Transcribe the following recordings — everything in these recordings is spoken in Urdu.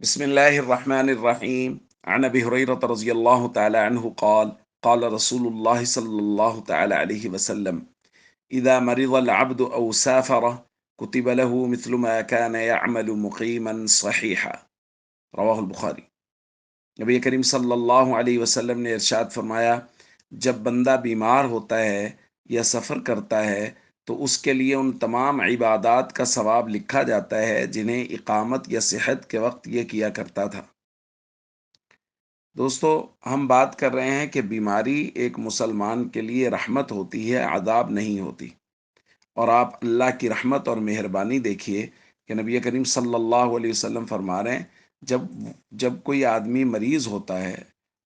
بسم الله الرحمن الرحيم. عن أبي هريرة رضي الله تعالى عنه قال قال رسول الله صلى الله تعالى عليه وسلم: إذا مرض العبد أو سافر كتب له مثل ما كان يعمل مقيما صحيحا. رواہ البخاری۔ نبی کریم صلی اللہ علیہ وسلم نے ارشاد فرمایا، جب بندہ بیمار ہوتا ہے یا سفر کرتا ہے تو اس کے لیے ان تمام عبادات کا ثواب لکھا جاتا ہے جنہیں اقامت یا صحت کے وقت یہ کیا کرتا تھا۔ دوستو، ہم بات کر رہے ہیں کہ بیماری ایک مسلمان کے لیے رحمت ہوتی ہے، عذاب نہیں ہوتی۔ اور آپ اللہ کی رحمت اور مہربانی دیکھیے کہ نبی کریم صلی اللہ علیہ وسلم فرما رہے ہیں، جب جب کوئی آدمی مریض ہوتا ہے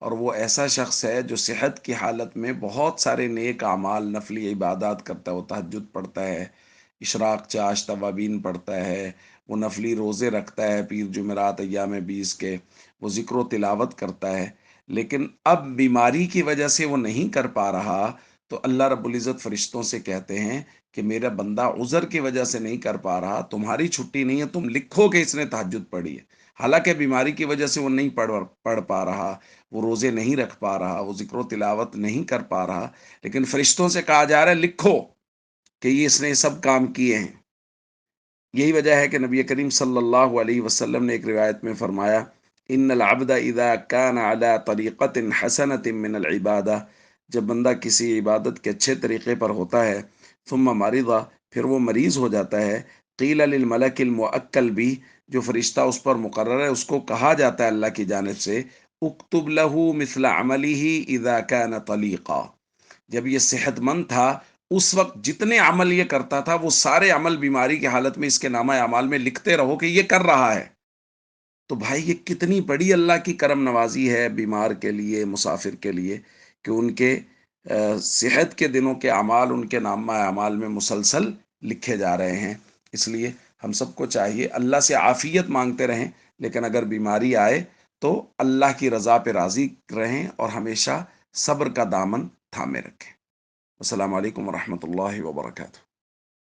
اور وہ ایسا شخص ہے جو صحت کی حالت میں بہت سارے نیک اعمال نفلی عبادات کرتا ہے، وہ تہجد پڑھتا ہے، اشراق چاش توابین پڑھتا ہے، وہ نفلی روزے رکھتا ہے، پیر جمعرات ایام 20 کے، وہ ذکر و تلاوت کرتا ہے، لیکن اب بیماری کی وجہ سے وہ نہیں کر پا رہا، تو اللہ رب العزت فرشتوں سے کہتے ہیں کہ میرا بندہ عذر کی وجہ سے نہیں کر پا رہا، تمہاری چھٹی نہیں ہے، تم لکھو کہ اس نے تہجد پڑھی ہے۔ حالانکہ بیماری کی وجہ سے وہ نہیں پڑھ پا رہا، وہ روزے نہیں رکھ پا رہا، وہ ذکر و تلاوت نہیں کر پا رہا، لیکن فرشتوں سے کہا جا رہا ہے لکھو کہ یہ اس نے سب کام کیے ہیں۔ یہی وجہ ہے کہ نبی کریم صلی اللہ علیہ وسلم نے ایک روایت میں فرمایا، ان العبد اذا كان على طریقت حسنت من العبادہ، جب بندہ کسی عبادت کے اچھے طریقے پر ہوتا ہے، ثم مرض، پھر وہ مریض ہو جاتا ہے، قیل للملک الموکل بھی، جو فرشتہ اس پر مقرر ہے اس کو کہا جاتا ہے اللہ کی جانب سے، اکتب له مثل عمله اذا كان طلیقا، جب یہ صحت مند تھا اس وقت جتنے عمل یہ کرتا تھا وہ سارے عمل بیماری کی حالت میں اس کے نامہ اعمال میں لکھتے رہو کہ یہ کر رہا ہے۔ تو بھائی یہ کتنی بڑی اللہ کی کرم نوازی ہے بیمار کے لیے، مسافر کے لیے، کہ ان کے صحت کے دنوں کے اعمال ان کے نامہ اعمال میں مسلسل لکھے جا رہے ہیں۔ اس لیے ہم سب کو چاہیے اللہ سے عافیت مانگتے رہیں، لیکن اگر بیماری آئے تو اللہ کی رضا پہ راضی رہیں اور ہمیشہ صبر کا دامن تھامے رکھیں۔ السلام علیکم ورحمۃ اللہ وبرکاتہ۔